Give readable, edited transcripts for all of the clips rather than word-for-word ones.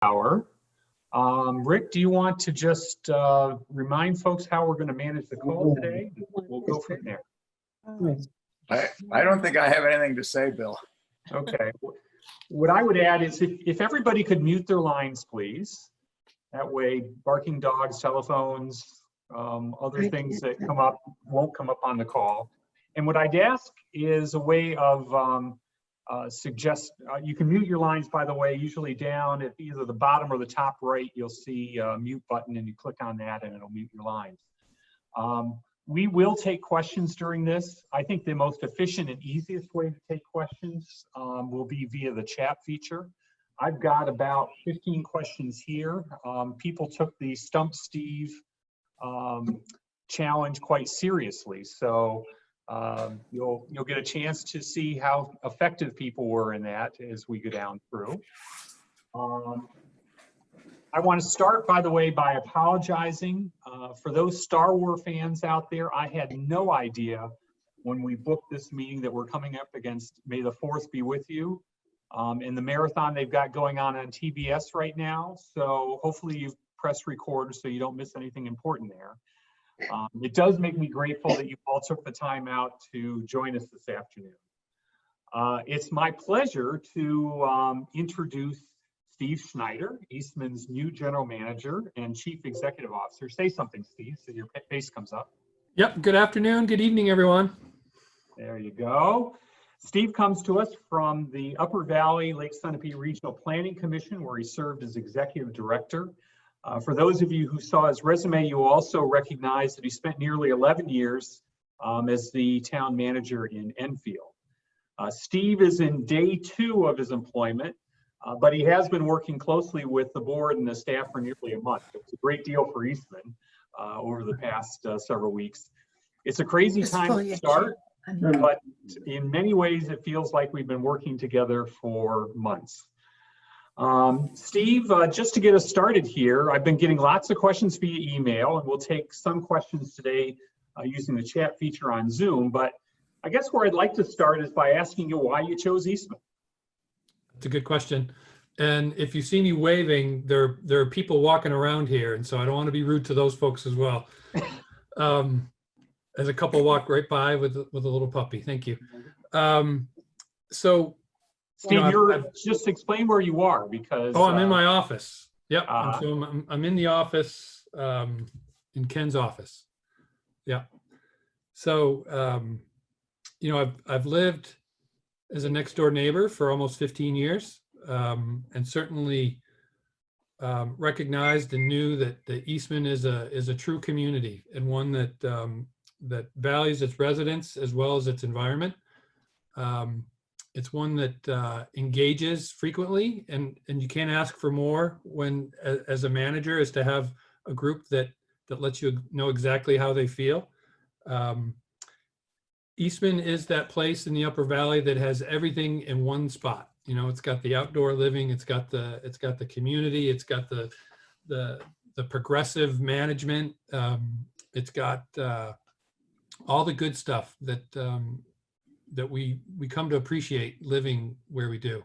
hour. Rick, do you want to just remind folks how we're going to manage the call today? We'll go from there. I don't think I have anything to say, Bill. Okay. What I would add is if everybody could mute their lines, please. That way, barking dogs, telephones, other things that come up won't come up on the call. And what I'd ask is a way of you can mute your lines, by the way, usually down at either the bottom or the top right, you'll see a mute button and you click on that and it'll mute your lines. We will take questions during this. I think the most efficient and easiest way to take questions will be via the chat feature. I've got about 15 questions here. People took the Stump Steve challenge quite seriously. So you'll get a chance to see how effective people were in that as we go down through. I want to start, by the way, by apologizing for those Star Wars fans out there. I had no idea when we booked this meeting that we're coming up against May the 4th be with you in the marathon they've got going on TBS right now. So hopefully you've pressed record so you don't miss anything important there. It does make me grateful that you all took the time out to join us this afternoon. It's my pleasure to introduce Steve Schneider, Eastman's new general manager and chief executive officer. Say something, Steve, so your face comes up. Yep, good afternoon, good evening, everyone. There you go. Steve comes to us from the Upper Valley Lake Sunapee Regional Planning Commission, where he served as executive director. For those of you who saw his resume, you will also recognize that he spent nearly 11 years as the town manager in Enfield. Steve is in day 2 of his employment, but he has been working closely with the board and the staff for nearly a month. It's a great deal for Eastman over the past several weeks. It's a crazy time to start, but in many ways it feels like we've been working together for months. Steve, just to get us started here, I've been getting lots of questions via email, and we'll take some questions today using the chat feature on Zoom. But I guess where I'd like to start is by asking you why you chose Eastman. It's a good question. And if you see me waving, there are people walking around here, and so I don't want to be rude to those folks as well. As a couple walk right by with a little puppy. Thank you. So. Steve, just explain where you are because. Oh, I'm in my office. Yep. So I'm in the office, in Ken's office. Yeah. So, I've lived as a next door neighbor for almost 15 years, and certainly recognized and knew that the Eastman is a true community and one that values its residents as well as its environment. It's one that engages frequently, and you can't ask for more when, as a manager, is to have a group that lets you know exactly how they feel. Eastman is that place in the Upper Valley that has everything in one spot. You know, it's got the outdoor living, it's got the community, it's got the progressive management, it's got all the good stuff that we come to appreciate living where we do.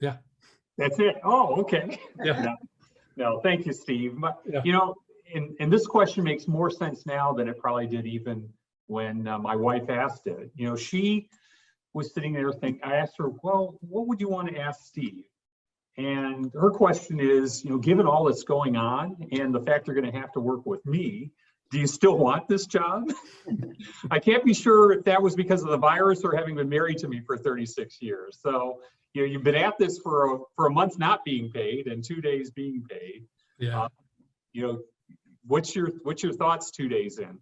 Yeah. That's it. Oh, okay. Yeah. No, thank you, Steve. Yeah. You know, and this question makes more sense now than it probably did even when my wife asked it. You know, she was sitting there thinking, I asked her, well, what would you want to ask Steve? And her question is, you know, given all that's going on and the fact you're going to have to work with me, do you still want this job? I can't be sure if that was because of the virus or having been married to me for 36 years. So, you know, you've been at this for a month not being paid and 2 days being paid. Yeah. You know, what's your thoughts 2 days in?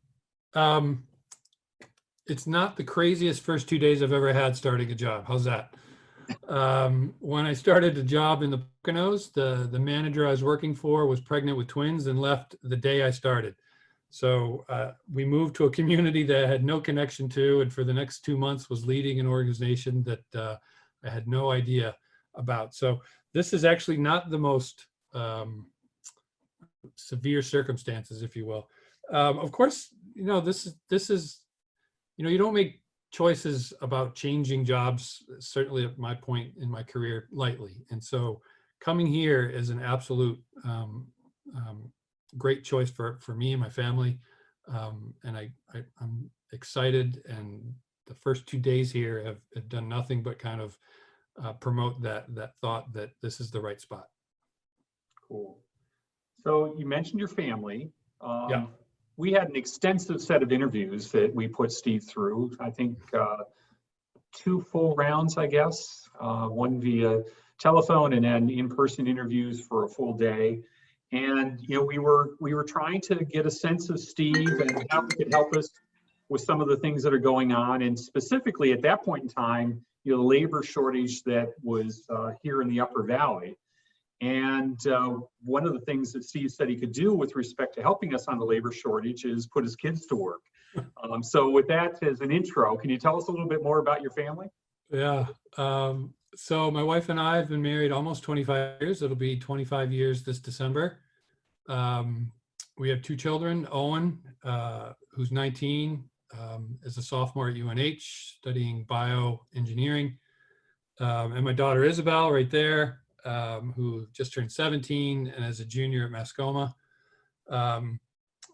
It's not the craziest first 2 days I've ever had starting a job. How's that? When I started the job in the Poconos, the manager I was working for was pregnant with twins and left the day I started. So we moved to a community that I had no connection to, and for the next 2 months was leading an organization that I had no idea about. So this is actually not the most severe circumstances, if you will. Of course, you know, this is, you know, you don't make choices about changing jobs, certainly at my point in my career, lightly. And so coming here is an absolute great choice for me and my family. And I'm excited, and the first 2 days here have done nothing but kind of promote that thought that this is the right spot. Cool. So you mentioned your family. Yeah. We had an extensive set of interviews that we put Steve through. I think 2 full rounds, I guess, one via telephone and then in-person interviews for a full day. And we were trying to get a sense of Steve and how he could help us with some of the things that are going on, and specifically at that point in time, the labor shortage that was here in the Upper Valley. And one of the things that Steve said he could do with respect to helping us on the labor shortage is put his kids to work. So with that as an intro, can you tell us a little bit more about your family? Yeah. So my wife and I have been married almost 25 years. It'll be 25 years this December. We have 2 children. Owen, who's 19, is a sophomore at UNH studying bioengineering. And my daughter Isabel right there, who just turned 17 and is a junior at Mascoma.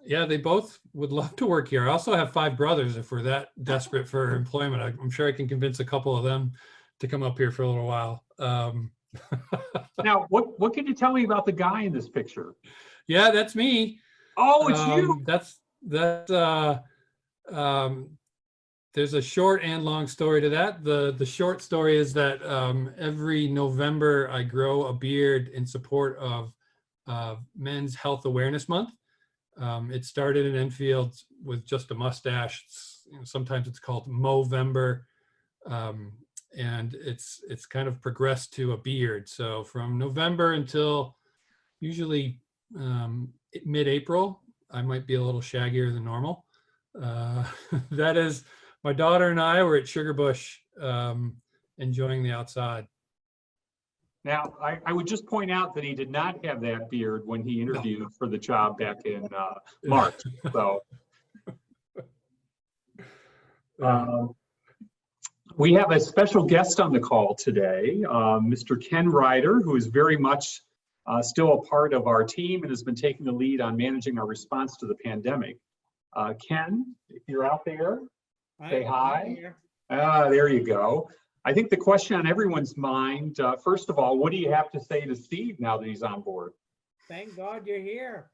Yeah, they both would love to work here. I also have 5 brothers if we're that desperate for employment. I'm sure I can convince a couple of them to come up here for a little while. Now, what can you tell me about the guy in this picture? Yeah, that's me. Oh, it's you. There's a short and long story to that. The short story is that every November I grow a beard in support of Men's Health Awareness Month. It started in Enfield with just a mustache. Sometimes it's called Movember, and it's kind of progressed to a beard. So from November until usually mid-April, I might be a little shaggier than normal. That is, my daughter and I were at Sugar Bush enjoying the outside. Now, I would just point out that he did not have that beard when he interviewed for the job back in March. So we have a special guest on the call today, Mr. Ken Ryder, who is very much still a part of our team and has been taking the lead on managing our response to the pandemic. Ken, if you're out there, say hi. There you go. I think the question on everyone's mind, first of all, what do you have to say to Steve now that he's on board? Thank God you're here.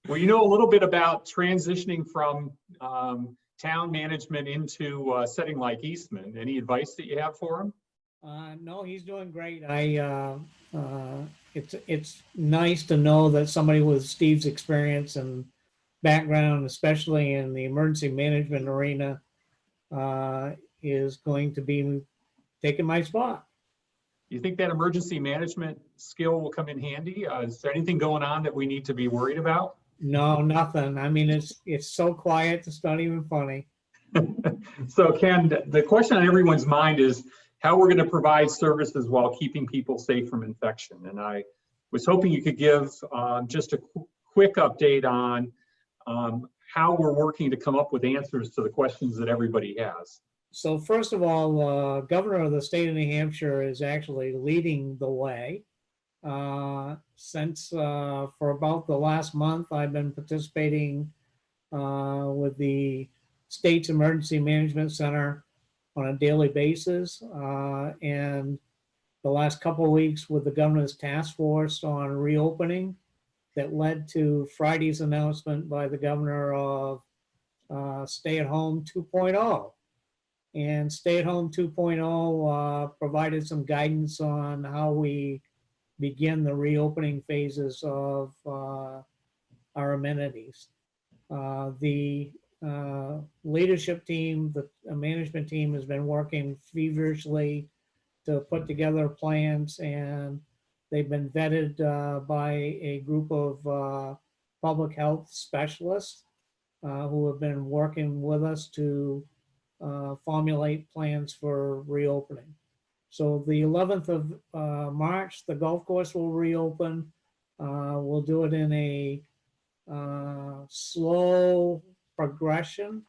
Well, you know a little bit about transitioning from town management into a setting like Eastman. Any advice that you have for him? No, he's doing great. It's nice to know that somebody with Steve's experience and background, especially in the emergency management arena, is going to be taking my spot. You think that emergency management skill will come in handy? Is there anything going on that we need to be worried about? No, nothing. I mean, it's so quiet, it's not even funny. So Ken, the question on everyone's mind is how we're going to provide services while keeping people safe from infection. And I was hoping you could give just a quick update on how we're working to come up with answers to the questions that everybody has. So first of all, Governor of the state of New Hampshire is actually leading the way. Since for about the last month, I've been participating with the state's Emergency Management Center on a daily basis. And the last couple of weeks with the governor's task force on reopening that led to Friday's announcement by the governor of Stay-at-Home 2.0. And Stay-at-Home 2.0 provided some guidance on how we begin the reopening phases of our amenities. The leadership team, the management team has been working feverishly to put together plans, and they've been vetted by a group of public health specialists who have been working with us to formulate plans for reopening. So the 11th of March, the golf course will reopen. We'll do it in a slow, progression,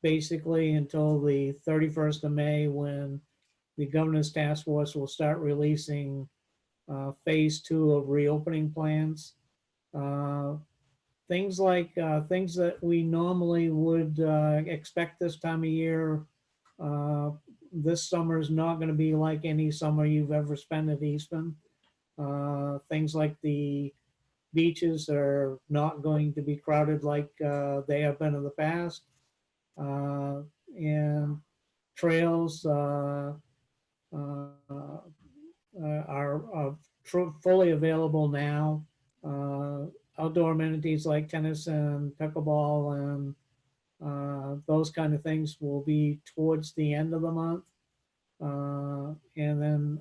basically until the 31st of May, when the governor's task force will start releasing phase 2 of reopening plans. Things like things that we normally would expect this time of year. This summer is not going to be like any summer you've ever spent at Eastman. Things like the beaches are not going to be crowded like they have been in the past. And trails are fully available now. Outdoor amenities like tennis and pickleball and those kind of things will be towards the end of the month. And then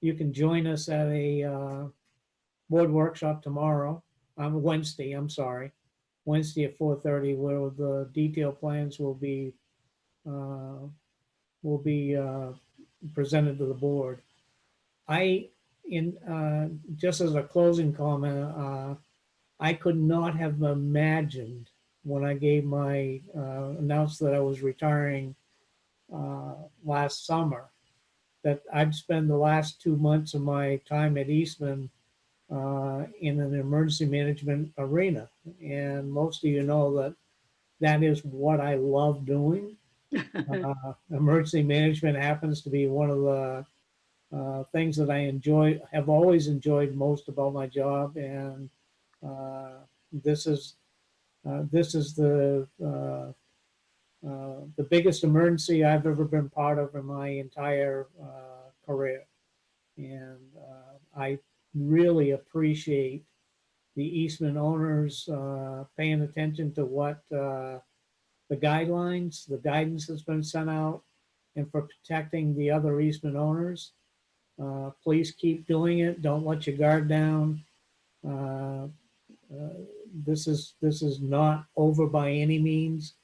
you can join us at a board workshop tomorrow, Wednesday at 4:30, where the detailed plans will be presented to the board. Just as a closing comment, I could not have imagined when I gave my announced that I was retiring last summer that I'd spend the last 2 months of my time at Eastman in an emergency management arena. And most of you know that that is what I love doing. Emergency management happens to be one of the things that I have always enjoyed most about my job. And this is the biggest emergency I've ever been part of in my entire career. And I really appreciate the Eastman owners paying attention to what the guidelines, the guidance that's been sent out, and for protecting the other Eastman owners. Please keep doing it. Don't let your guard down. This is not over by any means,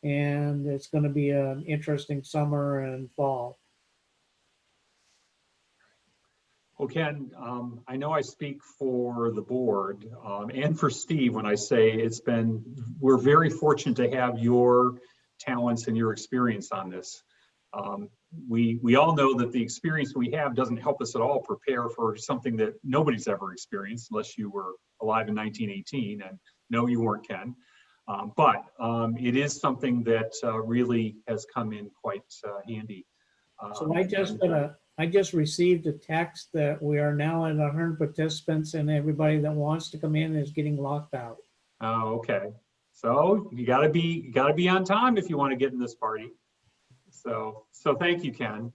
and it's going to be an interesting summer and fall. Well, Ken, I know I speak for the board and for Steve when I say we're very fortunate to have your talents and your experience on this. We all know that the experience we have doesn't help us at all prepare for something that nobody's ever experienced, unless you were alive in 1918, and no, you weren't, Ken. But it is something that really has come in quite handy. So I just received a text that we are now at 100 participants, and everybody that wants to come in is getting locked out. Oh, okay. So you gotta be on time if you want to get in this party. So thank you, Ken.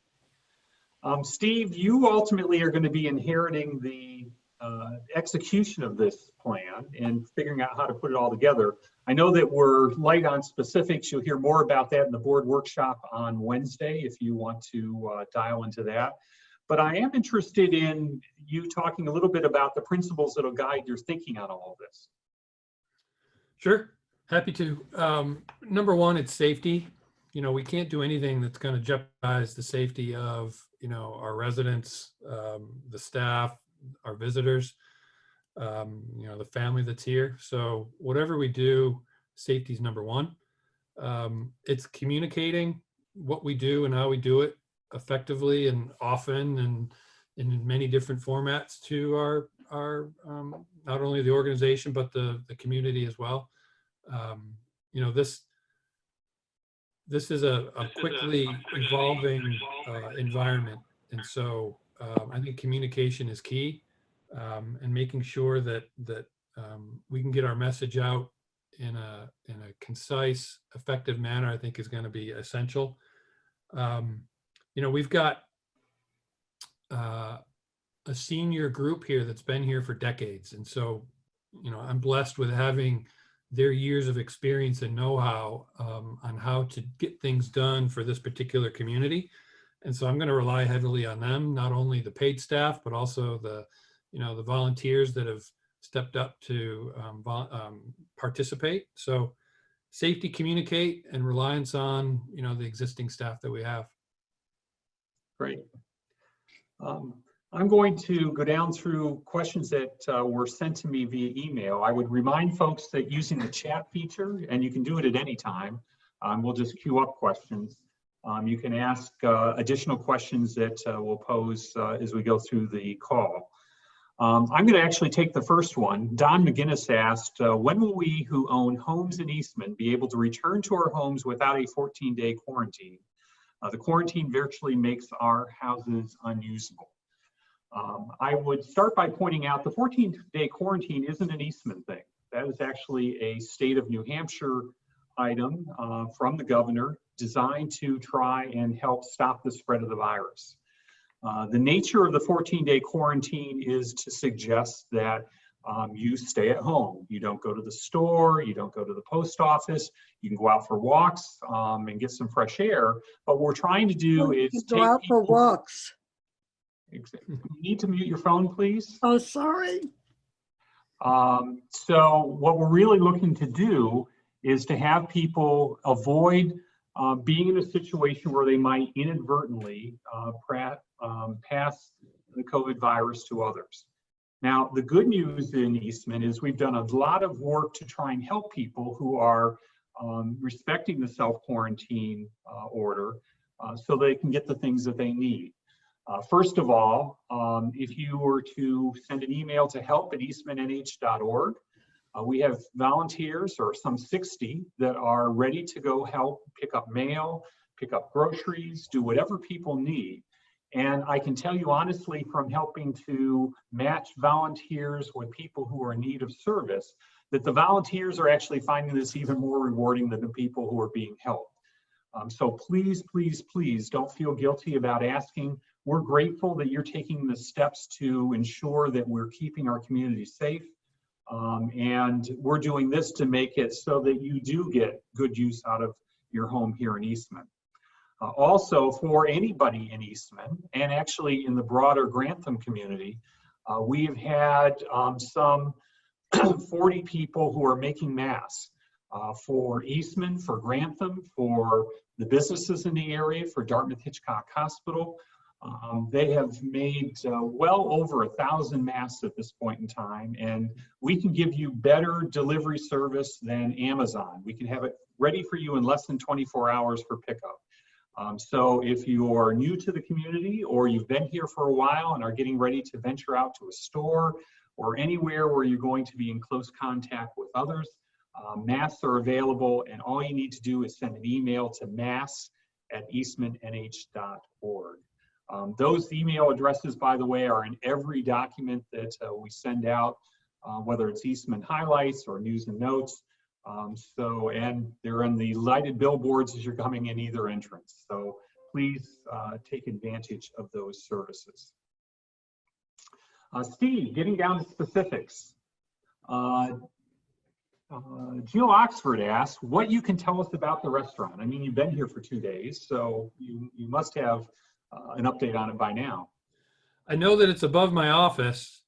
Steve, you ultimately are going to be inheriting the execution of this plan and figuring out how to put it all together. I know that we're light on specifics. You'll hear more about that in the board workshop on Wednesday if you want to dial into that. But I am interested in you talking a little bit about the principles that'll guide your thinking on all of this. Sure, happy to. Number one, it's safety. We can't do anything that's going to jeopardize the safety of, our residents, the staff, our visitors, the family that's here. So whatever we do, safety is number one. It's communicating what we do and how we do it effectively and often and in many different formats to our not only the organization, but the community as well. This is a quickly evolving environment. And so I think communication is key, and making sure that we can get our message out in a concise, effective manner, I think is going to be essential. We've got a senior group here that's been here for decades. And so, I'm blessed with having their years of experience and know-how on how to get things done for this particular community. And so I'm going to rely heavily on them, not only the paid staff, but also the volunteers that have stepped up to participate. So safety, communicate, and reliance on, the existing staff that we have. Great. I'm going to go down through questions that were sent to me via email. I would remind folks that using the chat feature, and you can do it at any time, we'll just queue up questions. You can ask additional questions that we'll pose as we go through the call. I'm going to actually take the first one. Don McGinnis asked, when will we who own homes in Eastman be able to return to our homes without a 14-day quarantine? The quarantine virtually makes our houses unusable. I would start by pointing out the 14-day quarantine isn't an Eastman thing. That is actually a state of New Hampshire item from the governor designed to try and help stop the spread of the virus. The nature of the 14-day quarantine is to suggest that you stay at home. You don't go to the store, you don't go to the post office, you can go out for walks and get some fresh air. But what we're trying to do is go out for walks. You need to mute your phone, please. Oh, sorry. So what we're really looking to do is to have people avoid being in a situation where they might inadvertently pass the COVID virus to others. Now, the good news in Eastman is we've done a lot of work to try and help people who are respecting the self-quarantine order so they can get the things that they need. First of all, if you were to send an email to help@eastmannh.org, we have volunteers, or some 60, that are ready to go help pick up mail, pick up groceries, do whatever people need. And I can tell you honestly, from helping to match volunteers with people who are in need of service, that the volunteers are actually finding this even more rewarding than the people who are being helped. So please, please, please don't feel guilty about asking. We're grateful that you're taking the steps to ensure that we're keeping our community safe. And we're doing this to make it so that you do get good use out of your home here in Eastman. Also, for anybody in Eastman, and actually in the broader Grantham community, we've had some 40 people who are making masks for Eastman, for Grantham, for the businesses in the area, for Dartmouth Hitchcock Hospital. They have made well over 1,000 masks at this point in time, and we can give you better delivery service than Amazon. We can have it ready for you in less than 24 hours for pickup. So if you are new to the community, or you've been here for a while and are getting ready to venture out to a store or anywhere where you're going to be in close contact with others, masks are available, and all you need to do is send an email to masks@eastmannh.org. Those email addresses, by the way, are in every document that we send out, whether it's Eastman highlights or news and notes. And they're in the lighted billboards as you're coming in either entrance. So please take advantage of those services. Steve, getting down to specifics. Jill Oxford asked what you can tell us about the restaurant. I mean, you've been here for 2 days, so you must have an update on it by now. I know that it's above my office,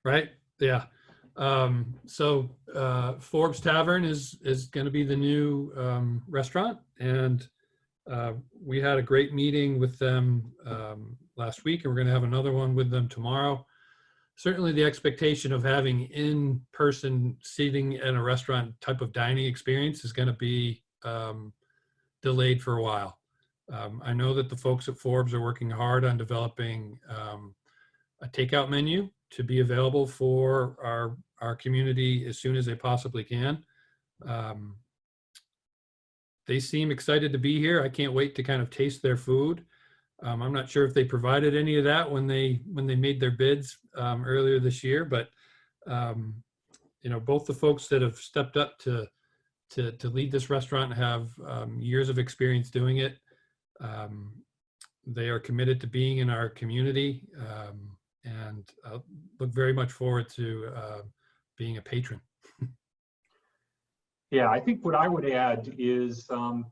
right? Yeah. So Forbes Tavern is going to be the new restaurant, and we had a great meeting with them last week, and we're going to have another one with them tomorrow. Certainly the expectation of having in-person seating in a restaurant type of dining experience is going to be delayed for a while. I know that the folks at Forbes are working hard on developing a takeout menu to be available for our community as soon as they possibly can. They seem excited to be here. I can't wait to kind of taste their food. I'm not sure if they provided any of that when they made their bids earlier this year, but you know, both the folks that have stepped up to lead this restaurant have years of experience doing it. They are committed to being in our community, and I look very much forward to being a patron. Yeah, I think what I would add is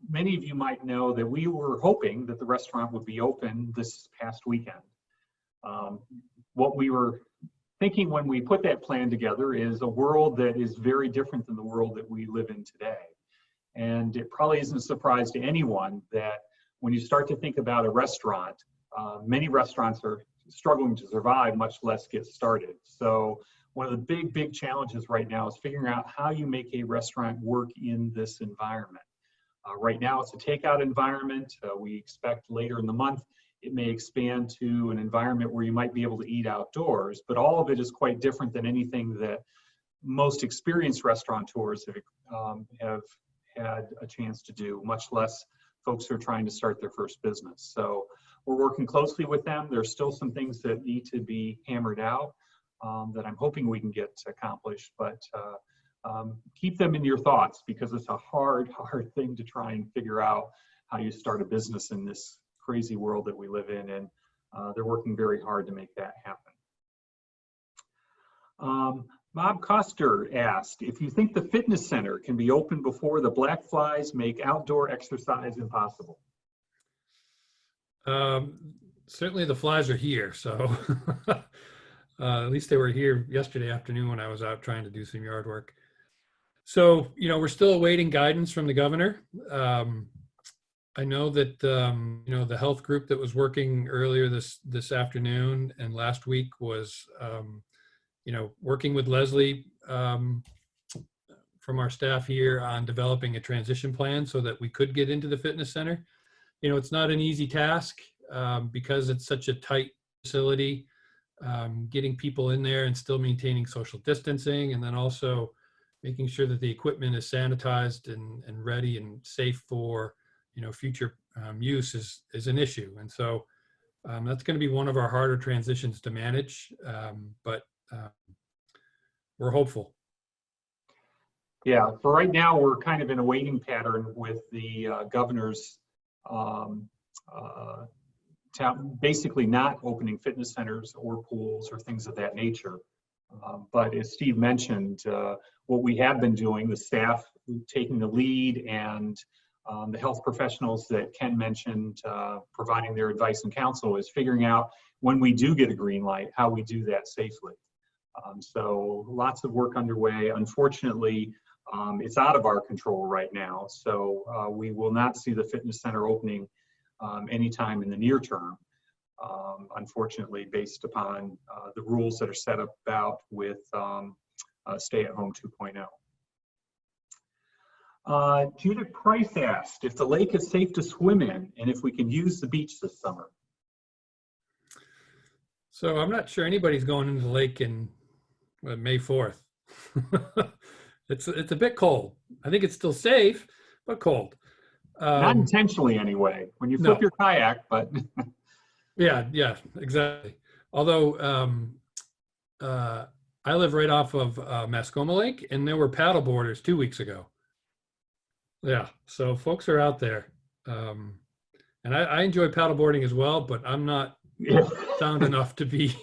many of you might know that we were hoping that the restaurant would be open this past weekend. What we were thinking when we put that plan together is a world that is very different than the world that we live in today. And it probably isn't a surprise to anyone that when you start to think about a restaurant, many restaurants are struggling to survive, much less get started. So one of the big challenges right now is figuring out how you make a restaurant work in this environment. Right now, it's a takeout environment. We expect later in the month, it may expand to an environment where you might be able to eat outdoors, but all of it is quite different than anything that most experienced restaurateurs have had a chance to do, much less folks who are trying to start their first business. So we're working closely with them. There's still some things that need to be hammered out that I'm hoping we can get accomplished, but keep them in your thoughts, because it's a hard thing to try and figure out how you start a business in this crazy world that we live in, and they're working very hard to make that happen. Bob Coster asked, if you think the fitness center can be open before the black flies make outdoor exercise impossible. Certainly the flies are here, so at least they were here yesterday afternoon when I was out trying to do some yard work. So, we're still awaiting guidance from the governor. I know that, the health group that was working earlier this afternoon and last week was, working with Leslie from our staff here on developing a transition plan so that we could get into the fitness center. It's not an easy task because it's such a tight facility, getting people in there and still maintaining social distancing, and then also making sure that the equipment is sanitized and ready and safe for future use is an issue. And so that's going to be one of our harder transitions to manage, but we're hopeful. Yeah, for right now, we're kind of in a waiting pattern with the governor's basically not opening fitness centers or pools or things of that nature. But as Steve mentioned, what we have been doing, the staff taking the lead, and the health professionals that Ken mentioned providing their advice and counsel, is figuring out when we do get a green light, how we do that safely. So lots of work underway. Unfortunately, it's out of our control right now. So we will not see the fitness center opening anytime in the near term. Unfortunately, based upon the rules that are set about with Stay-at-Home 2.0. Judith Price asked if the lake is safe to swim in and if we can use the beach this summer. So I'm not sure anybody's going into the lake in May 4th. It's a bit cold. I think it's still safe, but cold. Not intentionally anyway, when you flip your kayak, but. Yeah, exactly. Although I live right off of Mascoma Lake, and there were paddle boarders 2 weeks ago. Yeah, so folks are out there. And I enjoy paddle boarding as well, but I'm not sound enough to be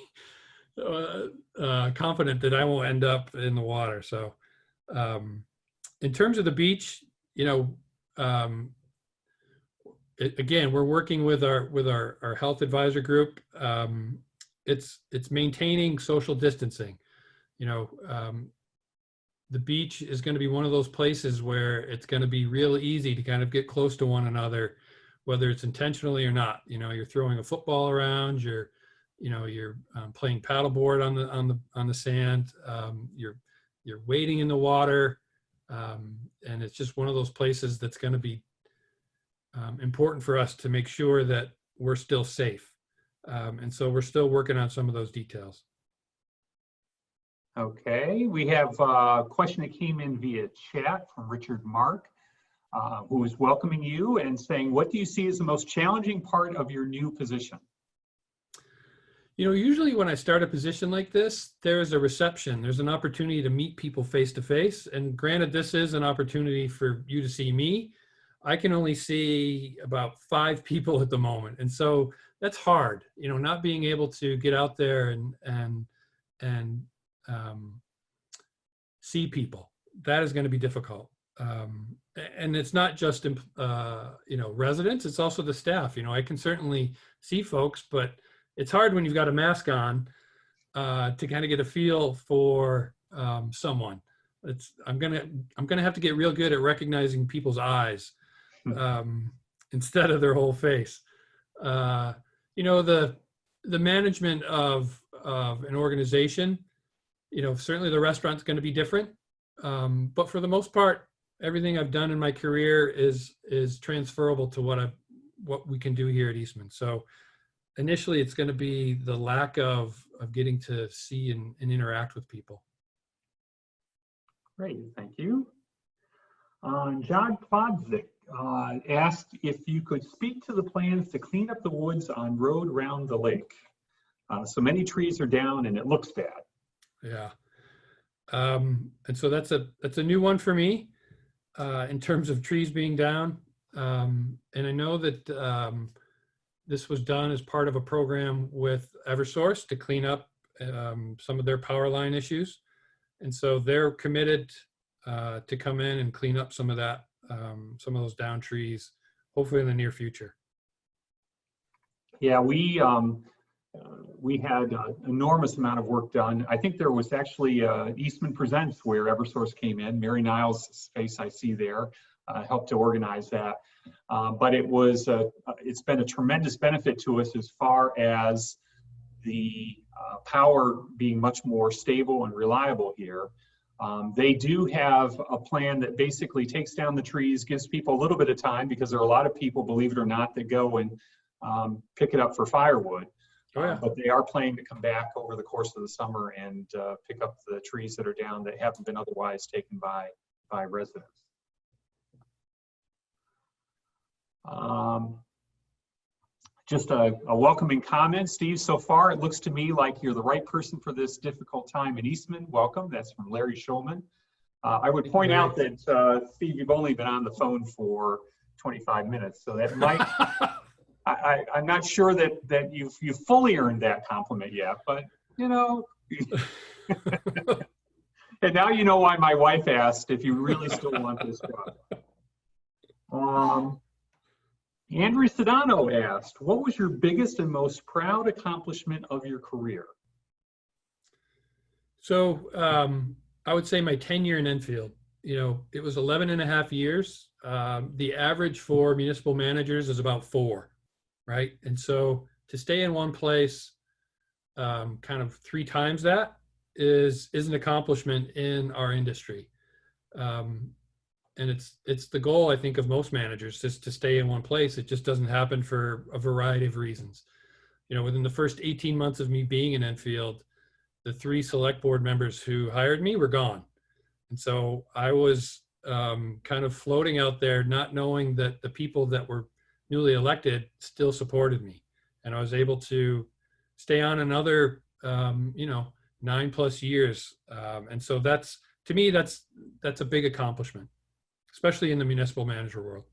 confident that I won't end up in the water. So in terms of the beach, again, we're working with our health advisor group. It's maintaining social distancing. The beach is going to be one of those places where it's going to be real easy to kind of get close to one another, whether it's intentionally or not. You're throwing a football around, you're playing paddleboard on the sand, you're wading in the water, and it's just one of those places that's going to be important for us to make sure that we're still safe. And so we're still working on some of those details. Okay, we have a question that came in via chat from Richard Mark, who is welcoming you and saying, what do you see as the most challenging part of your new position? Usually when I start a position like this, there is a reception. There's an opportunity to meet people face to face. And granted, this is an opportunity for you to see me. I can only see about 5 people at the moment. And so that's hard, not being able to get out there and see people. That is going to be difficult. And it's not just, residents, it's also the staff. I can certainly see folks, but it's hard when you've got a mask on to kind of get a feel for someone. I'm gonna have to get real good at recognizing people's eyes instead of their whole face. the management of an organization, certainly the restaurant's going to be different. But for the most part, everything I've done in my career is transferable to what we can do here at Eastman. So initially it's going to be the lack of getting to see and interact with people. Great, thank you. John Plodzik asked if you could speak to the plans to clean up the woods on road round the lake. So many trees are down and it looks bad. Yeah. And so that's a new one for me in terms of trees being down. And I know that this was done as part of a program with Eversource to clean up some of their power line issues. And so they're committed to come in and clean up some of that, some of those down trees, hopefully in the near future. Yeah, we had an enormous amount of work done. I think there was actually Eastman Presents where Eversource came in. Mary Niles' face I see there helped to organize that. But it's been a tremendous benefit to us as far as the power being much more stable and reliable here. They do have a plan that basically takes down the trees, gives people a little bit of time, because there are a lot of people, believe it or not, that go and pick it up for firewood. Oh, yeah. But they are planning to come back over the course of the summer and pick up the trees that are down that haven't been otherwise taken by residents. Just a welcoming comment, Steve. So far, it looks to me like you're the right person for this difficult time in Eastman. Welcome. That's from Larry Schulman. I would point out that, Steve, you've only been on the phone for 25 minutes, so that might, I'm not sure that you've fully earned that compliment yet, but and now you know why my wife asked if you really still want this job. Andrew Sedano asked, what was your biggest and most proud accomplishment of your career? So I would say my tenure in Enfield, it was 11 and a half years. The average for municipal managers is about 4, right? And so to stay in one place kind of 3 times that is an accomplishment in our industry. And it's the goal, I think, of most managers, just to stay in one place. It just doesn't happen for a variety of reasons. Within the first 18 months of me being in Enfield, the 3 select board members who hired me were gone. And so I was kind of floating out there, not knowing that the people that were newly elected still supported me. And I was able to stay on another, 9+ years. And so to me, that's a big accomplishment, especially in the municipal manager world.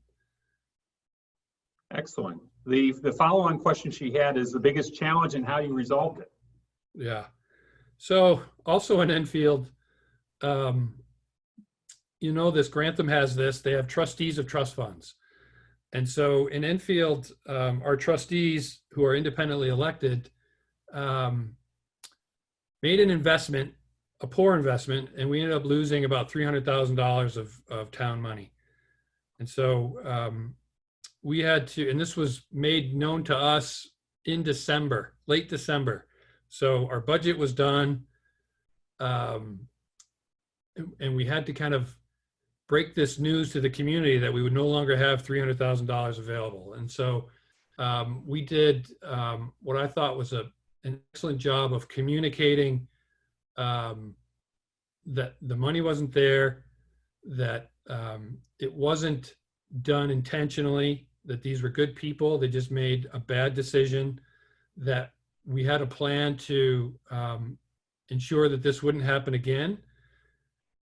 Excellent. The follow-on question she had is the biggest challenge and how you resolved it. Yeah. So also in Enfield, this Grantham has this, they have trustees of trust funds. And so in Enfield, our trustees who are independently elected made an investment, a poor investment, and we ended up losing about $300,000 of town money. And so we had to, and this was made known to us in December, late December. So our budget was done, and we had to kind of break this news to the community that we would no longer have $300,000 available. And so we did what I thought was an excellent job of communicating that the money wasn't there, that it wasn't done intentionally, that these were good people. They just made a bad decision, that we had a plan to ensure that this wouldn't happen again.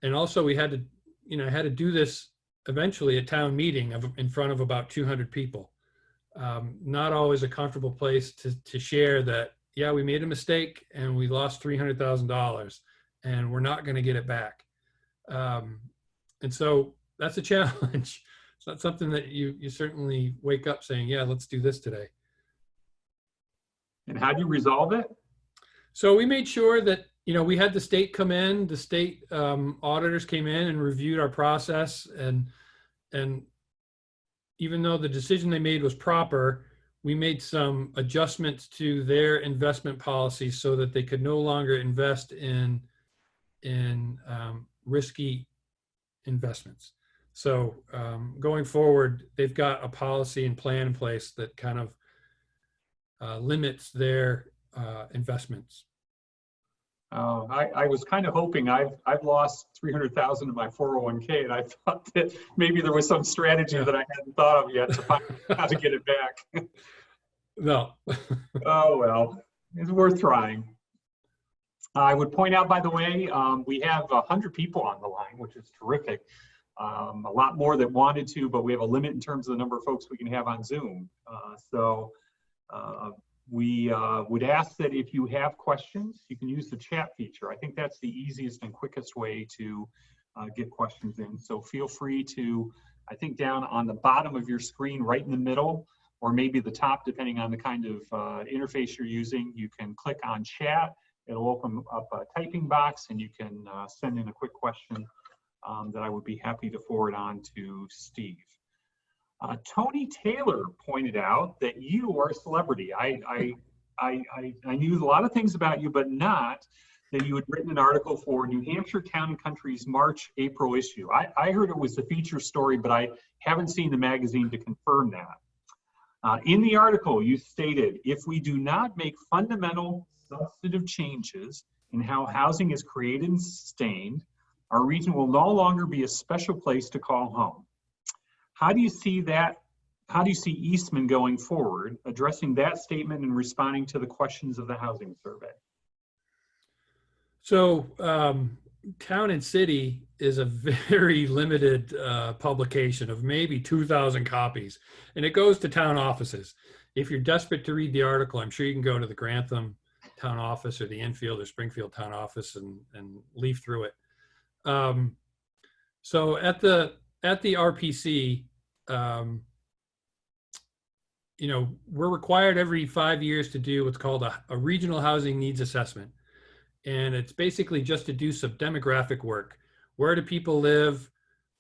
And also we had to do this eventually at town meeting in front of about 200 people. Not always a comfortable place to share that, yeah, we made a mistake and we lost $300,000 and we're not going to get it back. And so that's a challenge. It's not something that you certainly wake up saying, yeah, let's do this today. And how'd you resolve it? So we made sure that, we had the state come in, the state auditors came in and reviewed our process. And even though the decision they made was proper, we made some adjustments to their investment policy so that they could no longer invest in risky investments. So going forward, they've got a policy and plan in place that kind of limits their investments. I was kind of hoping I've lost 300,000 of my 401k, and I thought that maybe there was some strategy that I hadn't thought of yet to find out how to get it back. No. Oh, well, it's worth trying. I would point out, by the way, we have 100 people on the line, which is terrific. A lot more that wanted to, but we have a limit in terms of the number of folks we can have on Zoom. We would ask that if you have questions, you can use the chat feature. I think that's the easiest and quickest way to get questions in. So feel free to, I think down on the bottom of your screen, right in the middle, or maybe the top, depending on the kind of interface you're using, you can click on chat. It'll open up a typing box, and you can send in a quick question that I would be happy to forward on to Steve. Tony Taylor pointed out that you are a celebrity. I knew a lot of things about you, but not that you had written an article for New Hampshire Town and Country's March-April issue. I heard it was the feature story, but I haven't seen the magazine to confirm that. In the article, you stated, if we do not make fundamental substantive changes in how housing is created and sustained, our region will no longer be a special place to call home. How do you see that? How do you see Eastman going forward, addressing that statement and responding to the questions of the housing survey? So Town and City is a very limited publication of maybe 2,000 copies, and it goes to town offices. If you're desperate to read the article, I'm sure you can go to the Grantham town office or the Enfield or Springfield town office and leaf through it. So at the RPC, you know, we're required every 5 years to do what's called a regional housing needs assessment. And it's basically just to do some demographic work. Where do people live?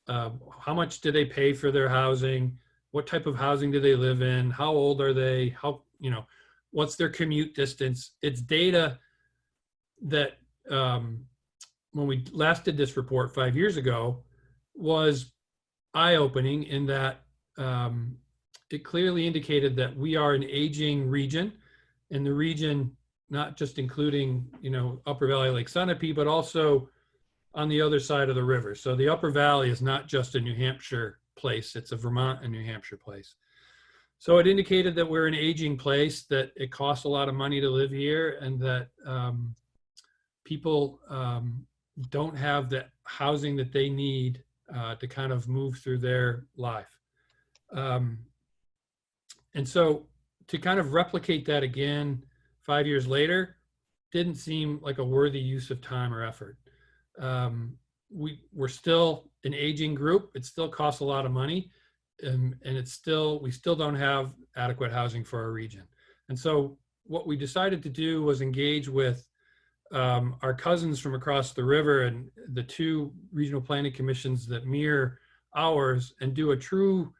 How much do they pay for their housing? What type of housing do they live in? How old are they? How, you know, what's their commute distance? It's data that when we last did this report 5 years ago was eye-opening in that it clearly indicated that we are an aging region, and the region, not just including, you know, Upper Valley Lake Sunapee, but also on the other side of the river. So the Upper Valley is not just a New Hampshire place, it's a Vermont and New Hampshire place. So it indicated that we're an aging place, that it costs a lot of money to live here, and that people don't have the housing that they need to kind of move through their life. And so to kind of replicate that again 5 years later didn't seem like a worthy use of time or effort. We're still an aging group. It still costs a lot of money, and we still don't have adequate housing for our region. And so what we decided to do was engage with our cousins from across the river and the two regional planning commissions that mirror ours and do a true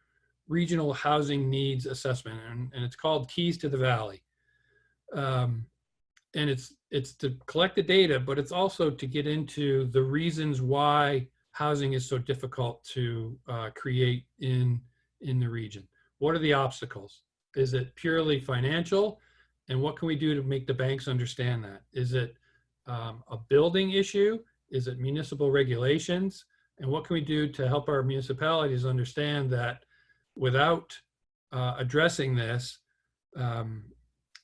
regional housing needs assessment. And it's called Keys to the Valley. And it's to collect the data, but it's also to get into the reasons why housing is so difficult to create in the region. What are the obstacles? Is it purely financial? And what can we do to make the banks understand that? Is it a building issue? Is it municipal regulations? And what can we do to help our municipalities understand that without addressing this,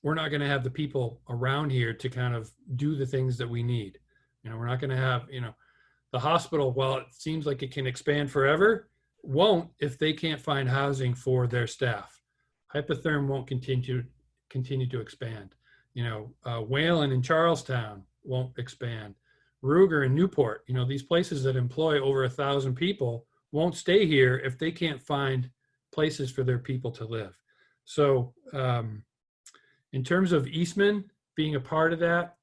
we're not going to have the people around here to kind of do the things that we need. You know, we're not going to have, you know, the hospital, while it seems like it can expand forever, won't if they can't find housing for their staff. Hypotherm won't continue to expand. You know, Wayland and Charlestown won't expand. Ruger and Newport, you know, these places that employ over 1,000 people won't stay here if they can't find places for their people to live. So in terms of Eastman being a part of that,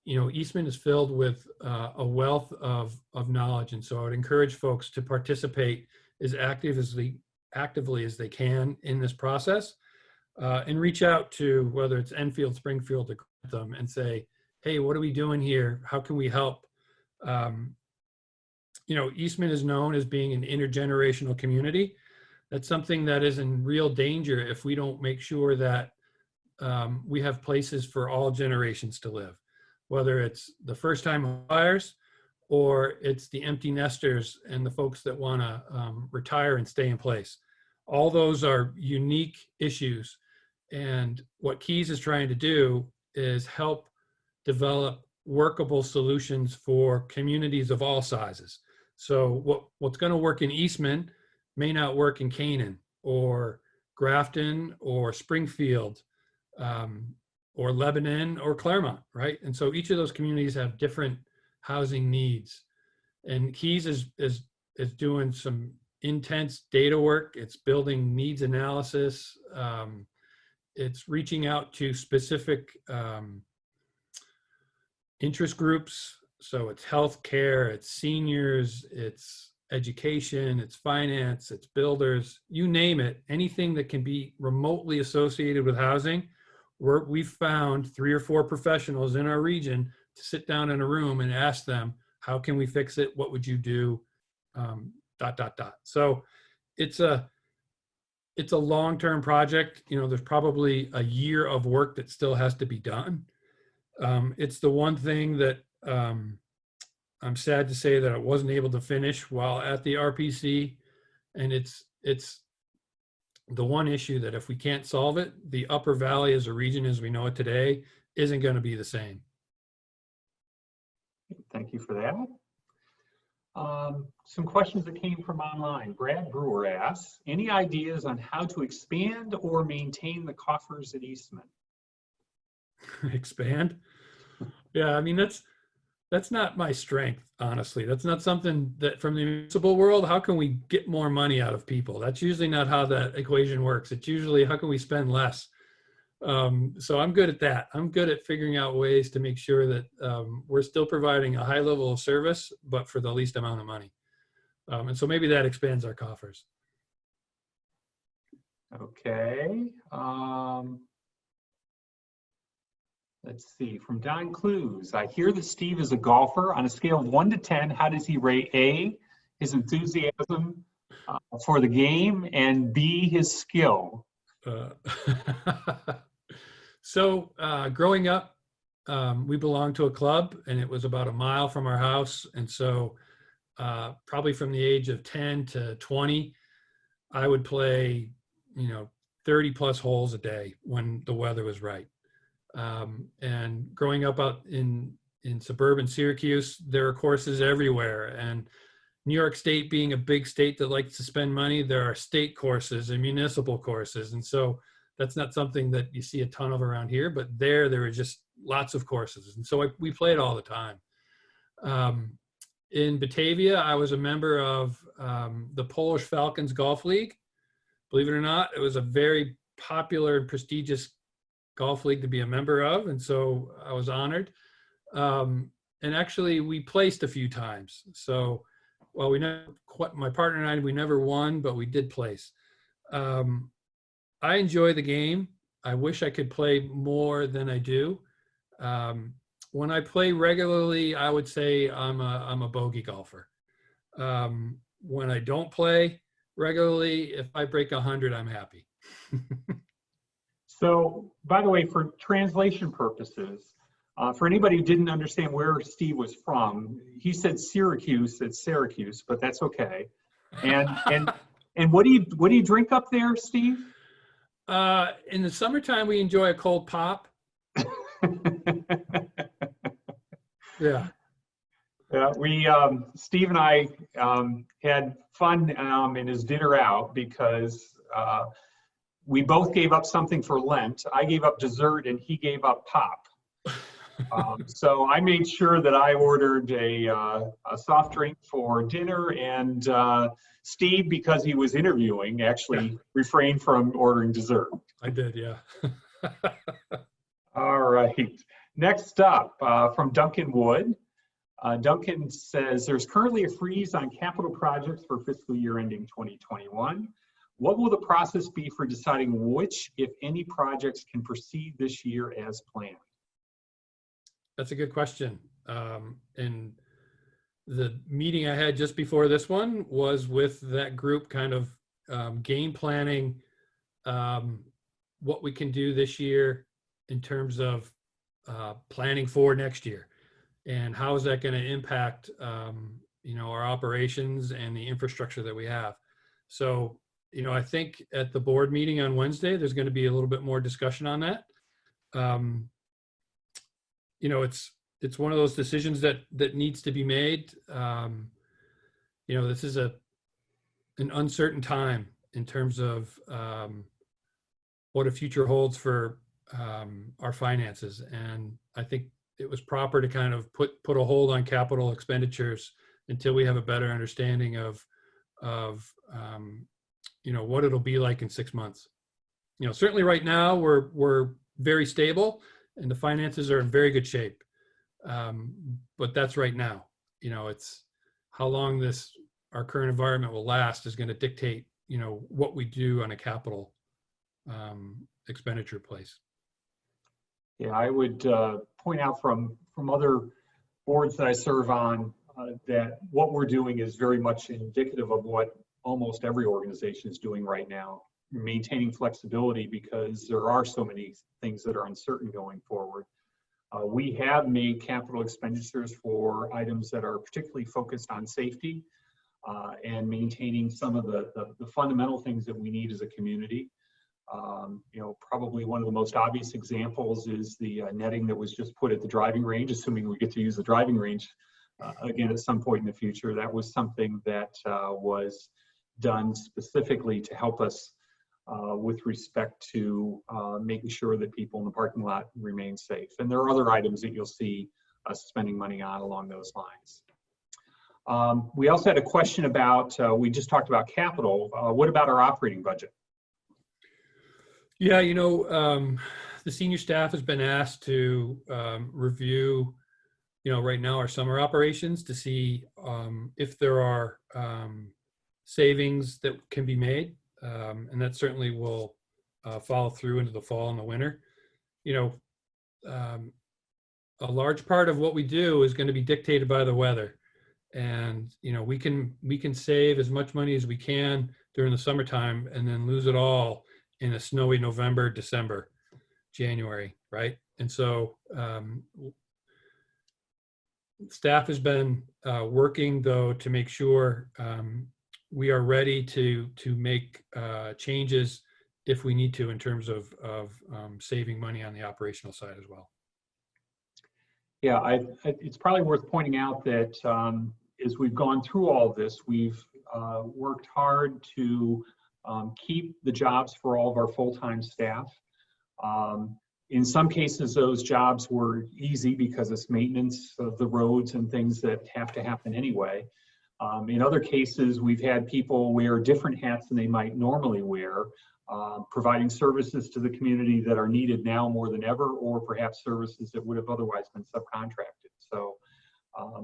you know, Eastman is filled with a wealth of knowledge. And so I would encourage folks to participate as actively as they can in this process. and reach out to whether it's Enfield, Springfield, or Grantham and say, hey, what are we doing here? How can we help? You know, Eastman is known as being an intergenerational community. That's something that is in real danger if we don't make sure that we have places for all generations to live, whether it's the first-time buyers or it's the empty nesters and the folks that want to retire and stay in place. All those are unique issues. And what Keys is trying to do is help develop workable solutions for communities of all sizes. So what's going to work in Eastman may not work in Canaan or Grafton or Springfield or Lebanon or Claremont, right? And so each of those communities have different housing needs. And Keys is doing some intense data work. It's building needs analysis. It's reaching out to specific interest groups. So it's healthcare, it's seniors, it's education, it's finance, it's builders, you name it, anything that can be remotely associated with housing. We've found 3 or 4 professionals in our region to sit down in a room and ask them, how can we fix it? What would you do? ... So it's a long-term project. You know, there's probably a year of work that still has to be done. It's the one thing that I'm sad to say that I wasn't able to finish while at the RPC. And it's the one issue that if we can't solve it, the Upper Valley as a region as we know it today isn't going to be the same. Thank you for that. Some questions that came from online. Brad Brewer asks, any ideas on how to expand or maintain the coffers at Eastman? Expand? Yeah, I mean, that's not my strength, honestly. That's not something that from the municipal world, how can we get more money out of people? That's usually not how that equation works. It's usually how can we spend less? So I'm good at that. I'm good at figuring out ways to make sure that we're still providing a high level of service, but for the least amount of money. And so maybe that expands our coffers. Okay. Let's see, from Don Clues. I hear that Steve is a golfer. On a scale of 1 to 10, how does he rate A, his enthusiasm for the game, and B, his skill? So growing up, we belonged to a club and it was about a mile from our house. And so probably from the age of 10 to 20, I would play, 30 plus holes a day when the weather was right. And growing up out in suburban Syracuse, there are courses everywhere. And New York State being a big state that likes to spend money, there are state courses and municipal courses. And so that's not something that you see a ton of around here, but there were just lots of courses. And so we played all the time. In Batavia, I was a member of the Polish Falcons Golf League. Believe it or not, it was a very popular and prestigious golf league to be a member of. And so I was honored. And actually we placed a few times. So, well, my partner and I, we never won, but we did place. I enjoy the game. I wish I could play more than I do. When I play regularly, I would say I'm a bogey golfer. When I don't play regularly, if I break 100, I'm happy. So, by the way, for translation purposes, for anybody who didn't understand where Steve was from, he said Syracuse, it's Syracuse, but that's okay. And what do you drink up there, Steve? In the summertime, we enjoy a cold pop. Yeah. Yeah, Steve and I had fun in his dinner out because we both gave up something for Lent. I gave up dessert and he gave up pop. So I made sure that I ordered a soft drink for dinner, and Steve, because he was interviewing, actually refrained from ordering dessert. I did, yeah. All right. Next up, from Duncan Wood. Duncan says, there's currently a freeze on capital projects for fiscal year ending 2021. What will the process be for deciding which, if any, projects can proceed this year as planned? That's a good question. And the meeting I had just before this one was with that group, kind of game planning what we can do this year in terms of planning for next year, and how is that going to impact our operations and the infrastructure that we have. So I think at the board meeting on Wednesday, there's going to be a little bit more discussion on that. It's one of those decisions that needs to be made. This is an uncertain time in terms of what a future holds for our finances. And I think it was proper to kind of put a hold on capital expenditures until we have a better understanding of what it'll be like in 6 months. Certainly right now we're very stable and the finances are in very good shape. But that's right now. It's how long our current environment will last is going to dictate, what we do on a capital expenditure place. Yeah, I would point out from other boards that I serve on that what we're doing is very much indicative of what almost every organization is doing right now, maintaining flexibility because there are so many things that are uncertain going forward. We have made capital expenditures for items that are particularly focused on safety and maintaining some of the fundamental things that we need as a community. Probably one of the most obvious examples is the netting that was just put at the driving range, assuming we get to use the driving range again at some point in the future. That was something that was done specifically to help us with respect to making sure that people in the parking lot remain safe. And there are other items that you'll see us spending money on along those lines. We also had a question about, we just talked about capital. What about our operating budget? Yeah, the senior staff has been asked to review, right now our summer operations to see if there are savings that can be made. And that certainly will follow through into the fall and the winter. A large part of what we do is going to be dictated by the weather. And, we can save as much money as we can during the summertime and then lose it all in a snowy November, December, January, right? And so staff has been working, though, to make sure we are ready to make changes if we need to in terms of saving money on the operational side as well. Yeah, it's probably worth pointing out that as we've gone through all this, we've worked hard to keep the jobs for all of our full-time staff. In some cases, those jobs were easy because it's maintenance of the roads and things that have to happen anyway. In other cases, we've had people wear different hats than they might normally wear, providing services to the community that are needed now more than ever, or perhaps services that would have otherwise been subcontracted. So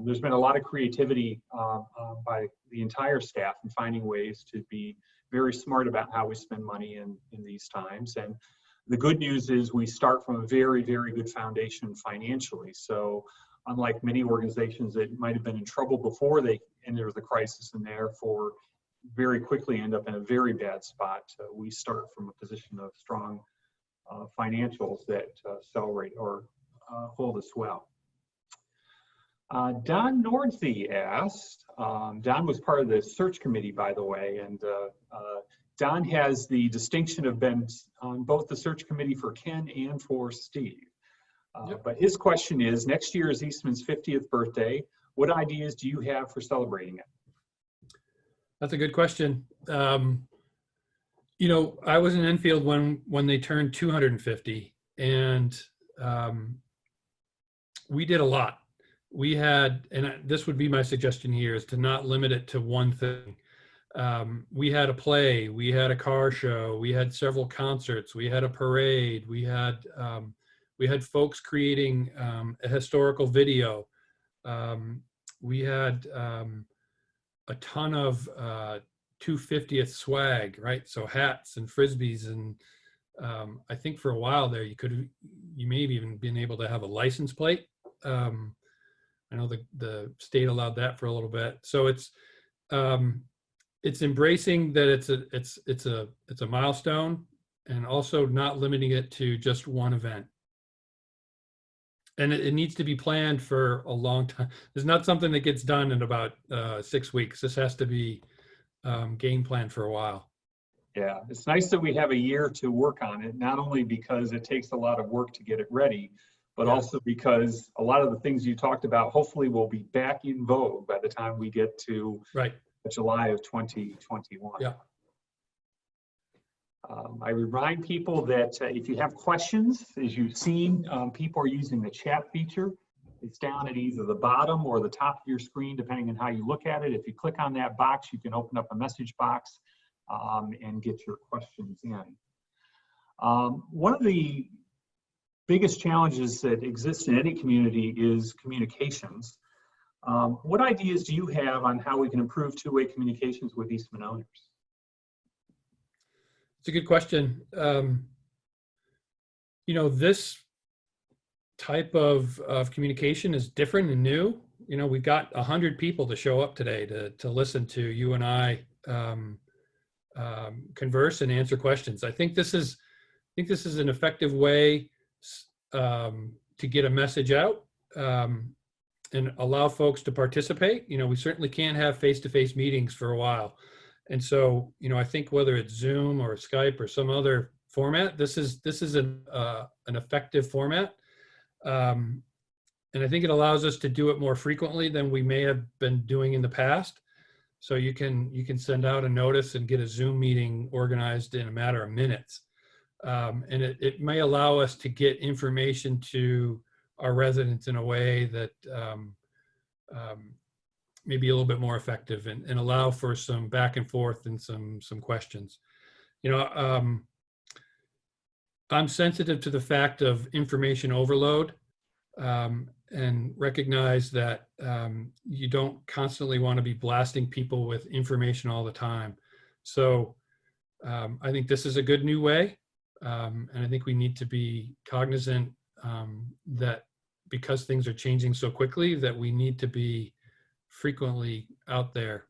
there's been a lot of creativity by the entire staff in finding ways to be very smart about how we spend money in these times. And the good news is we start from a very, very good foundation financially. So unlike many organizations that might have been in trouble before they enter the crisis and therefore very quickly end up in a very bad spot, we start from a position of strong financials that accelerate or hold us well. Don Nordsey asked, Don was part of the search committee, by the way, and Don has the distinction of been on both the search committee for Ken and for Steve. Yep. But his question is, next year is Eastman's 50th birthday. What ideas do you have for celebrating it? That's a good question. I was in Enfield when they turned 250, and we did a lot. We had, and this would be my suggestion here, is to not limit it to one thing. We had a play, we had a car show, we had several concerts, we had a parade, we had folks creating a historical video. We had a ton of 250th swag, right? So hats and frisbees, and I think for a while there, you may have even been able to have a license plate. I know the state allowed that for a little bit. So it's embracing that it's a milestone, and also not limiting it to just one event. And it needs to be planned for a long time. It's not something that gets done in about 6 weeks. This has to be game planned for a while. Yeah, it's nice that we have a year to work on it, not only because it takes a lot of work to get it ready, but Yeah. also because a lot of the things you talked about hopefully will be back in vogue by the time we get to Right. July of 2021. Yeah. I remind people that if you have questions, as you've seen, people are using the chat feature. It's down at either the bottom or the top of your screen, depending on how you look at it. If you click on that box, you can open up a message box and get your questions in. One of the biggest challenges that exist in any community is communications. What ideas do you have on how we can improve two-way communications with Eastman owners? It's a good question. This type of communication is different and new. We've got 100 people to show up today to listen to you and I converse and answer questions. I think this is an effective way to get a message out and allow folks to participate. We certainly can't have face-to-face meetings for a while. And so, I think whether it's Zoom or Skype or some other format, this is an effective format. And I think it allows us to do it more frequently than we may have been doing in the past. So you can send out a notice and get a Zoom meeting organized in a matter of minutes. And it may allow us to get information to our residents in a way that may be a little bit more effective and allow for some back and forth and some questions. I'm sensitive to the fact of information overload and recognize that you don't constantly want to be blasting people with information all the time. So I think this is a good new way. And I think we need to be cognizant that because things are changing so quickly, that we need to be frequently out there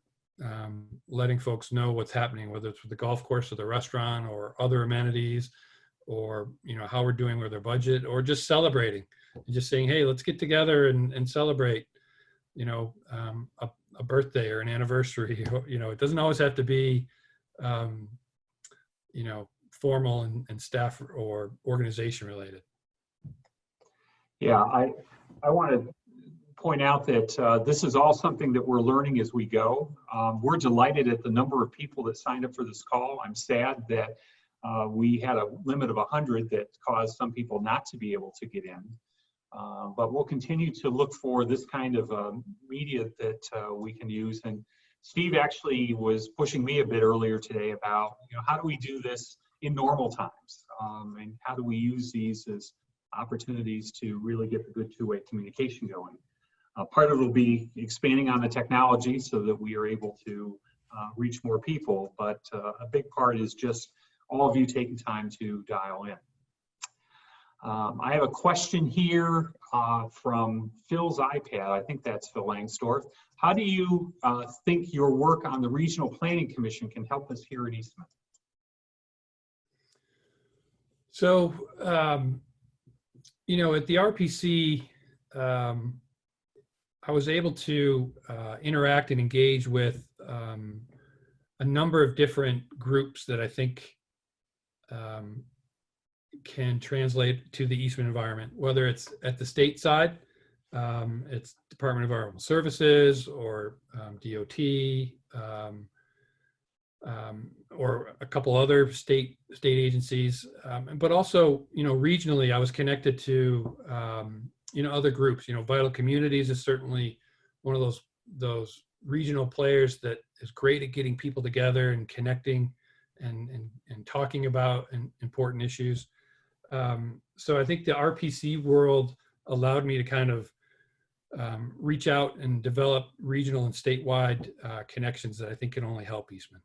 letting folks know what's happening, whether it's with the golf course or the restaurant or other amenities, or how we're doing with our budget, or just celebrating and just saying, hey, let's get together and celebrate a birthday or an anniversary. It doesn't always have to be formal and staff or organization related. Yeah, I want to point out that this is all something that we're learning as we go. We're delighted at the number of people that signed up for this call. I'm sad that we had a limit of 100 that caused some people not to be able to get in. But we'll continue to look for this kind of media that we can use. And Steve actually was pushing me a bit earlier today about, how do we do this in normal times? And how do we use these as opportunities to really get the good two-way communication going? Part of it will be expanding on the technology so that we are able to reach more people. But a big part is just all of you taking time to dial in. I have a question here from Phil's iPad. I think that's Phil Langsdorff. How do you think your work on the Regional Planning Commission can help us here at Eastman? So, at the RPC, I was able to interact and engage with a number of different groups that I think can translate to the Eastman environment, whether it's at the state side, it's Department of Environmental Services or DOT, or a couple other state agencies, but also, regionally, I was connected to, other groups. Vital Communities is certainly one of those regional players that is great at getting people together and connecting and talking about important issues. So I think the RPC world allowed me to kind of reach out and develop regional and statewide connections that I think can only help Eastman.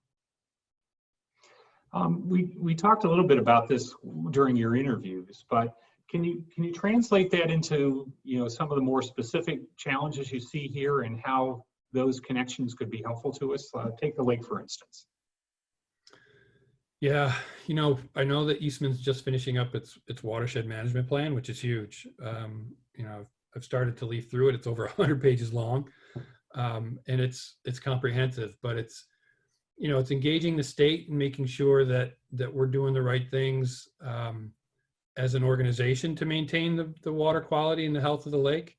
We talked a little bit about this during your interviews, but can you translate that into, some of the more specific challenges you see here and how those connections could be helpful to us? Take the lake, for instance. Yeah, I know that Eastman's just finishing up its watershed management plan, which is huge. I've started to leaf through it. It's over 100 pages long, and it's comprehensive. But it's engaging the state and making sure that we're doing the right things as an organization to maintain the water quality and the health of the lake.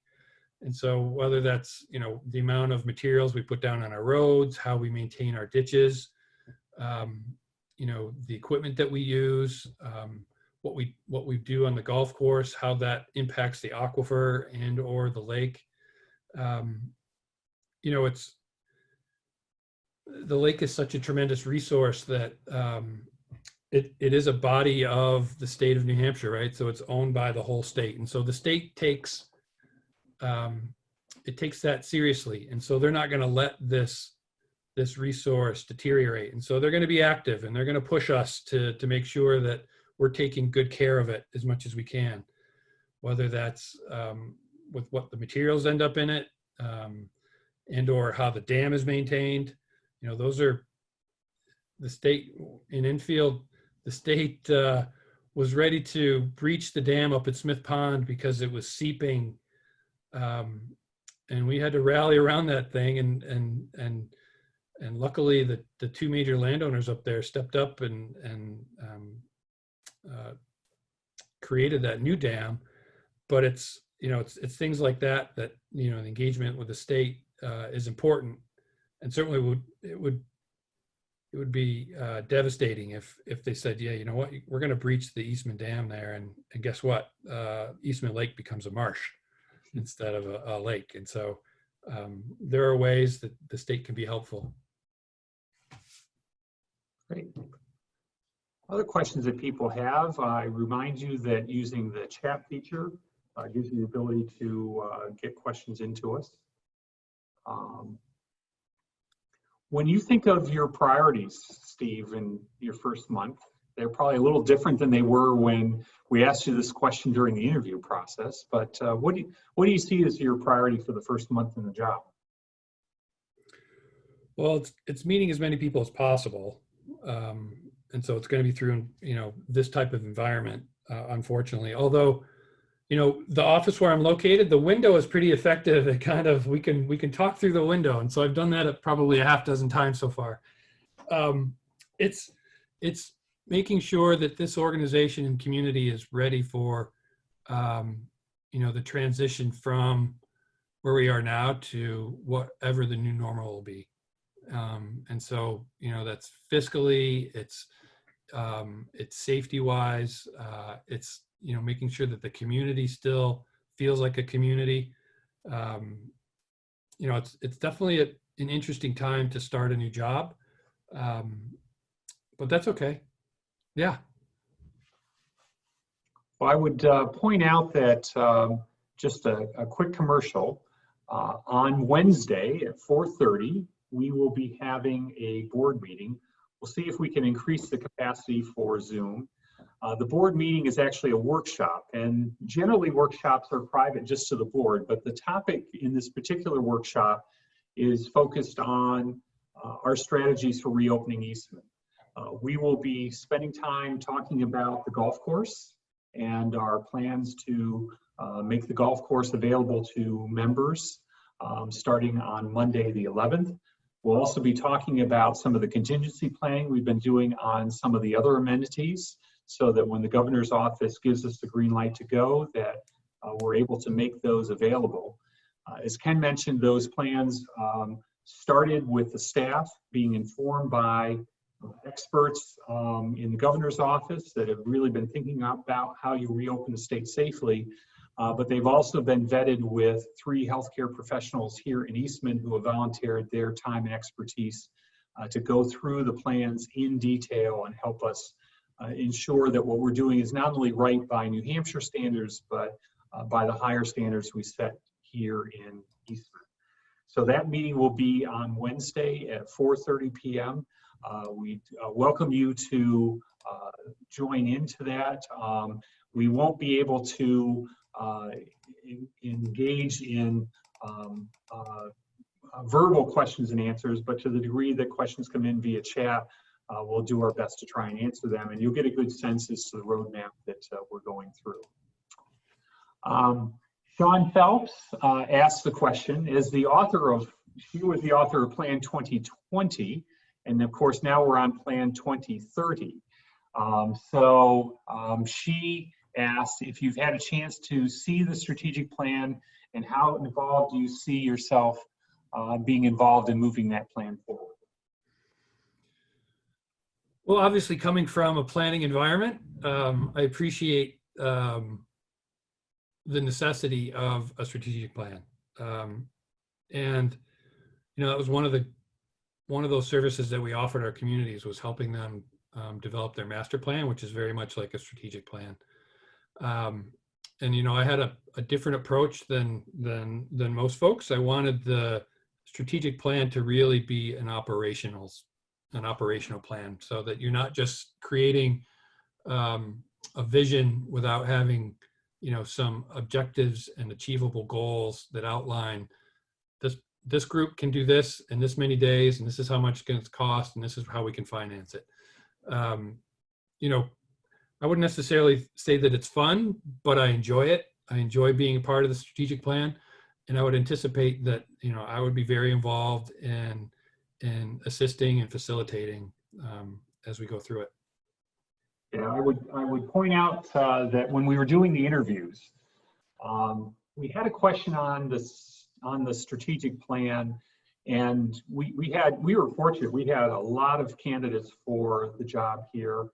And so whether that's the amount of materials we put down on our roads, how we maintain our ditches, the equipment that we use, what we do on the golf course, how that impacts the aquifer and or the lake. It's the lake is such a tremendous resource that it is a body of the state of New Hampshire, right? So it's owned by the whole state, and so the state takes that seriously, and so they're not going to let this resource deteriorate, and so they're going to be active, and they're going to push us to make sure that we're taking good care of it as much as we can, whether that's with what the materials end up in it, and or how the dam is maintained. Those are the state in Enfield. The state was ready to breach the dam up at Smith Pond because it was seeping, and we had to rally around that thing, and luckily the two major landowners up there stepped up and created that new dam. But it's things like that the engagement with the state is important, and certainly it would be devastating if they said, yeah, you know what, we're going to breach the Eastman Dam there, and guess what, Eastman Lake becomes a marsh instead of a lake. And so there are ways that the state can be helpful. Great. Other questions that people have, I remind you that using the chat feature gives you the ability to get questions into us. When you think of your priorities, Steve, in your first month, they're probably a little different than they were when we asked you this question during the interview process. But what do you see as your priority for the first month in the job? Well, it's meeting as many people as possible, and so it's going to be through this type of environment, unfortunately. Although the office where I'm located, the window is pretty effective at kind of, we can talk through the window. And so I've done that probably a half dozen times so far. It's making sure that this organization and community is ready for, the transition from where we are now to whatever the new normal will be. And so, that's fiscally, it's safety wise, it's, making sure that the community still feels like a community. It's definitely an interesting time to start a new job, but that's okay. Yeah. Well, I would point out that just a quick commercial. On Wednesday at 4:30, we will be having a board meeting. We'll see if we can increase the capacity for Zoom. The board meeting is actually a workshop, and generally workshops are private just to the board, but the topic in this particular workshop is focused on our strategies for reopening Eastman. We will be spending time talking about the golf course and our plans to make the golf course available to members starting on Monday the 11th. We'll also be talking about some of the contingency planning we've been doing on some of the other amenities, so that when the governor's office gives us the green light to go, that we're able to make those available. As Ken mentioned, those plans started with the staff being informed by experts in the governor's office that have really been thinking about how you reopen the state safely. But they've also been vetted with 3 healthcare professionals here in Eastman who have volunteered their time and expertise to go through the plans in detail and help us ensure that what we're doing is not only right by New Hampshire standards, but by the higher standards we set here in Eastman. So that meeting will be on Wednesday at 4:30 p.m. we welcome you to join into that. We won't be able to engage in verbal questions and answers, but to the degree that questions come in via chat, we'll do our best to try and answer them, and you'll get a good sense as to the roadmap that we're going through. Sean Phelps asked the question, she was the author of Plan 2020, and of course now we're on Plan 2030. She asked if you've had a chance to see the strategic plan and how involved do you see yourself being involved in moving that plan forward. Well, obviously coming from a planning environment, I appreciate the necessity of a strategic plan. And, you know, that was one of those services that we offered our communities, was helping them develop their master plan, which is very much like a strategic plan. And, you know, I had a different approach than most folks. I wanted the strategic plan to really be an operational plan, so that you're not just creating a vision without having, you know, some objectives and achievable goals that outline this group can do this in this many days, and this is how much it's going to cost, and this is how we can finance it. You know, I wouldn't necessarily say that it's fun, but I enjoy it. I enjoy being a part of the strategic plan, and I would anticipate that, you know, I would be very involved in assisting and facilitating as we go through it. Yeah, I would point out that when we were doing the interviews, we had a question on the strategic plan, and we were fortunate. We had a lot of candidates for the job here.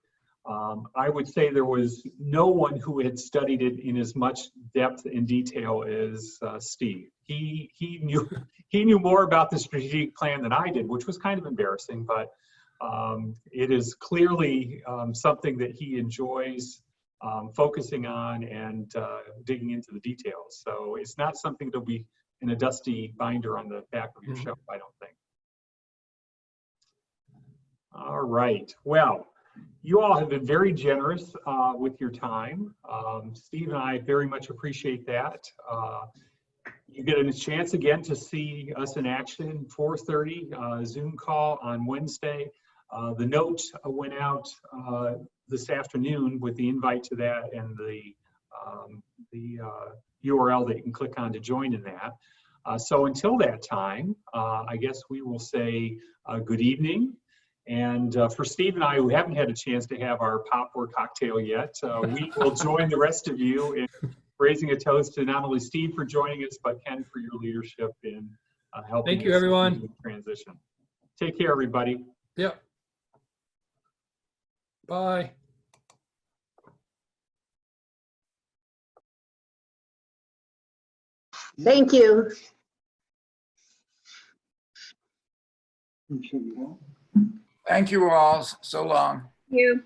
I would say there was no one who had studied it in as much depth and detail as Steve. He knew more about the strategic plan than I did, which was kind of embarrassing, but it is clearly something that he enjoys focusing on and digging into the details. So it's not something that'll be in a dusty binder on the back of your shelf, I don't think. All right. Well, you all have been very generous with your time. Steve and I very much appreciate that. You get a chance again to see us in action, 4:30 Zoom call on Wednesday. The note went out this afternoon with the invite to that and the URL that you can click on to join in that. So until that time, I guess we will say good evening. And for Steve and I, who haven't had a chance to have our popcorn cocktail yet, we will join the rest of you in raising a toast to not only Steve for joining us, but Ken for your leadership in helping. Thank you, everyone. Transition. Take care, everybody. Yep. Bye. Thank you. Thank you all. So long. You.